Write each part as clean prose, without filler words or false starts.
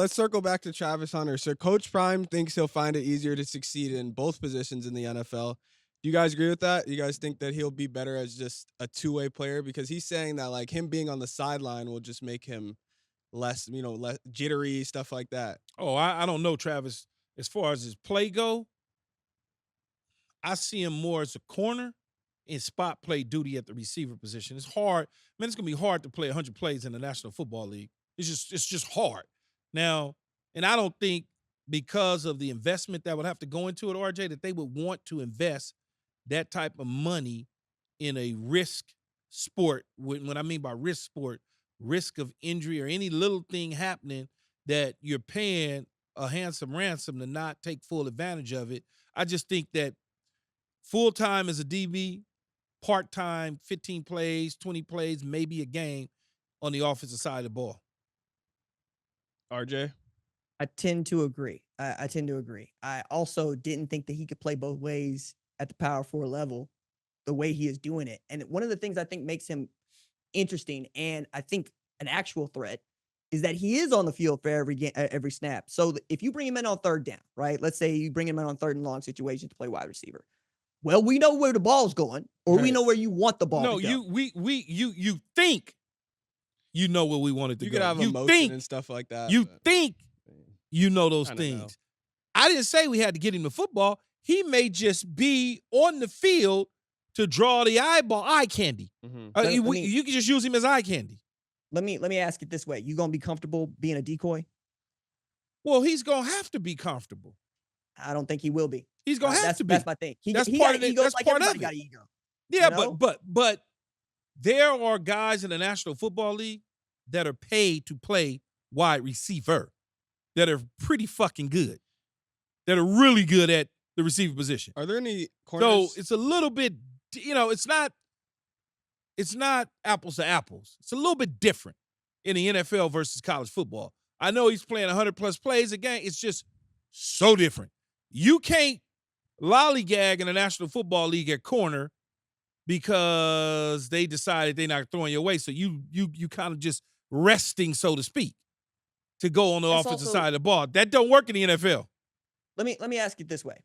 Let's circle back to Travis Hunter. So Coach Prime thinks he'll find it easier to succeed in both positions in the NFL. Do you guys agree with that? You guys think that he'll be better as just a two-way player? Because he's saying that like him being on the sideline will just make him less, less jittery, stuff like that. Oh, I don't know, Travis. As far as his play go, I see him more as a corner in spot play duty at the receiver position. It's hard. Man, it's gonna be hard to play 100 plays in the National Football League. It's just hard. Now, and I don't think because of the investment that would have to go into it, RJ, that they would want to invest that type of money in a risk sport. When I mean by risk sport, risk of injury or any little thing happening that you're paying a handsome ransom to not take full advantage of it. I just think that full time as a DB, part time, 15 plays, 20 plays, maybe a game on the offensive side of the ball. RJ? I tend to agree. I tend to agree. I also didn't think that he could play both ways at the power four level the way he is doing it. And one of the things I think makes him interesting and I think an actual threat is that he is on the field for every snap. So if you bring him in on third down, right? Let's say you bring him in on third and long situations to play wide receiver. Well, we know where the ball's going, or we know where you want the ball to go. You think you know where we want it to go. You could have emotion and stuff like that. You think you know those things. I didn't say we had to get him the football. He may just be on the field to draw the eye candy. Mm-hmm. You can just use him as eye candy. Let me ask it this way: you gonna be comfortable being a decoy? Well, he's gonna have to be comfortable. I don't think he will be. He's gonna have to be. That's my thing. That's part of it. That's like part of everybody it. got ego. Yeah, you know? but there are guys in the National Football League that are paid to play wide receiver that are pretty fucking good, that are really good at the receiver position. Are there any corners? So it's a little bit, it's not apples to apples. It's a little bit different in the NFL versus college football. I know he's playing 100-plus plays a game. It's just so different. You can't lollygag in the National Football League at corner because they decided they're not throwing your way. So you kind of just resting, so to speak, to go on the offensive side of the ball. That don't work in the NFL. Let me ask it this way,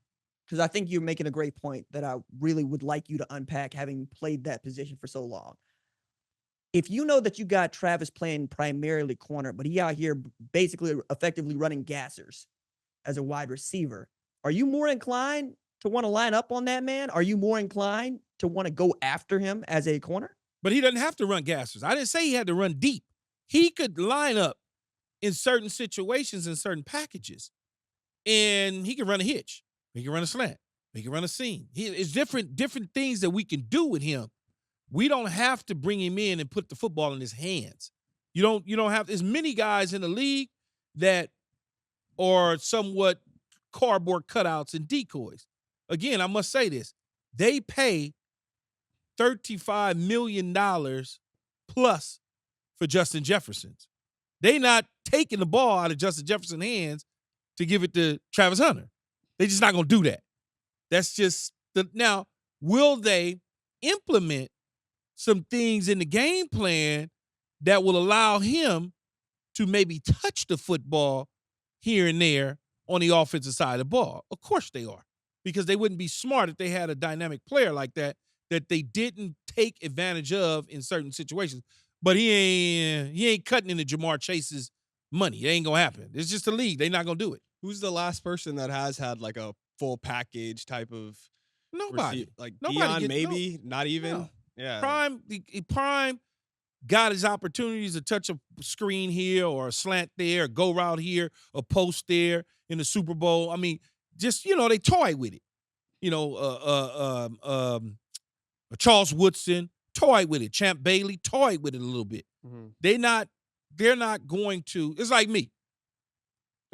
because I think you're making a great point that I really would like you to unpack, having played that position for so long. If you know that you got Travis playing primarily corner, but he out here basically effectively running gassers as a wide receiver, are you more inclined to want to line up on that man? Are you more inclined to want to go after him as a corner? But he doesn't have to run gassers. I didn't say he had to run deep. He could line up in certain situations, in certain packages, and he can run a hitch. He can run a slant. He can run a seam. It's different things that we can do with him. We don't have to bring him in and put the football in his hands. You don't have as many guys in the league that are somewhat cardboard cutouts and decoys. Again, I must say this. They pay $35 million plus for Justin Jefferson's. They not taking the ball out of Justin Jefferson's hands to give it to Travis Hunter. They're just not going to do that. That's just now, will they implement some things in the game plan that will allow him to maybe touch the football here and there on the offensive side of the ball? Of course they are, because they wouldn't be smart if they had a dynamic player like that they didn't take advantage of in certain situations. But he ain't cutting into Jamar Chase's money. It ain't gonna happen. It's just a league. They're not gonna do it. Who's the last person that has had like a full package type of nobody? Like nobody Deion, maybe not even. No. Yeah, Prime got his opportunities to touch a screen here or a slant there, a go route here, a post there in the Super Bowl. I mean, just they toy with it. Charles Woodson toyed with it. Champ Bailey toyed with it a little bit. Mm-hmm. They're not going to. It's like me.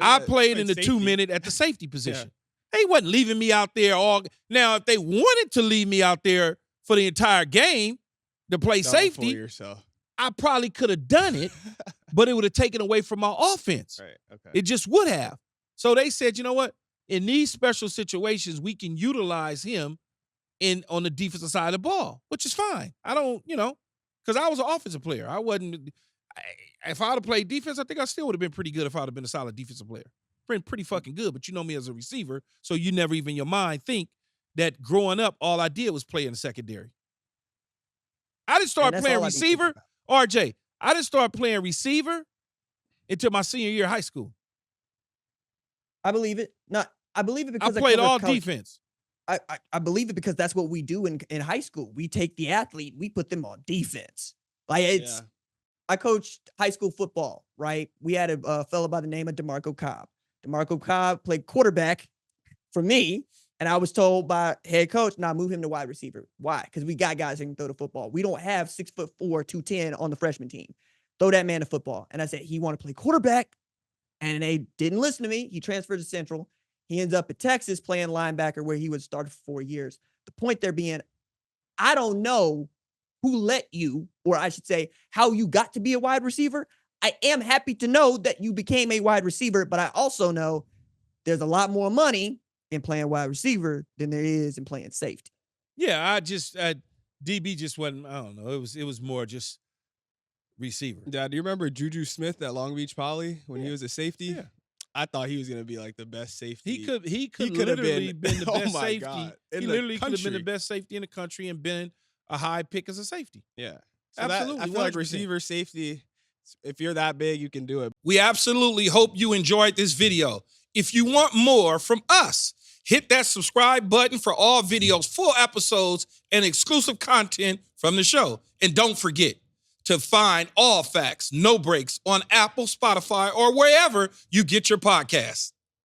I played in the safety. 2-minute at the safety position. Yeah. They wasn't leaving me out there all. Now, if they wanted to leave me out there for the entire game to play safety, I probably could have done it, but it would have taken away from my offense. Right. Okay. It just would have. So they said, you know what? In these special situations, we can utilize him on the defensive side of the ball, which is fine. I don't, because I was an offensive player. if I would have played defense, I think I still would have been pretty good if I would have been a solid defensive player. Been pretty fucking good, but you know me as a receiver, so you never even in your mind think that growing up, all I did was play in the secondary. I didn't start that's playing all I be thinking receiver, about. RJ. I didn't start playing receiver until my senior year of high school. I believe it. I believe it I because played covered all college. defense. I believe it because that's what we do in high school. We take the athlete, we put them on defense. Like it's Yeah. I coached high school football, right? We had a fellow by the name of DeMarco Cobb. DeMarco Cobb played quarterback for me, and I was told by head coach, "Nah, move him to wide receiver." Why? Because we got guys that can throw the football. We don't have 6'4", 210 on the freshman team. Throw that man the football. And I said he wanted to play quarterback, and they didn't listen to me. He transferred to Central. He ends up at Texas playing linebacker, where he would start for 4 years. The point there being, I don't know who let you, or I should say, how you got to be a wide receiver. I am happy to know that you became a wide receiver, but I also know there's a lot more money in playing wide receiver than there is in playing safety. Yeah, DB just wasn't. I don't know. It was more just receiver. Yeah, do you remember Juju Smith at Long Beach Poly when he was a safety? Yeah. I thought he was gonna be like the best safety. He could could have literally been the oh best my safety. God, He in the literally could have been the country. best safety in the country and been a high pick as a safety. Yeah, Absolutely, I feel like 100%. receiver safety. If you're that big, you can do it. We absolutely hope you enjoyed this video. If you want more from us, hit that subscribe button for all videos, full episodes, and exclusive content from the show. And don't forget to find All Facts, No Breaks on Apple, Spotify, or wherever you get your podcasts.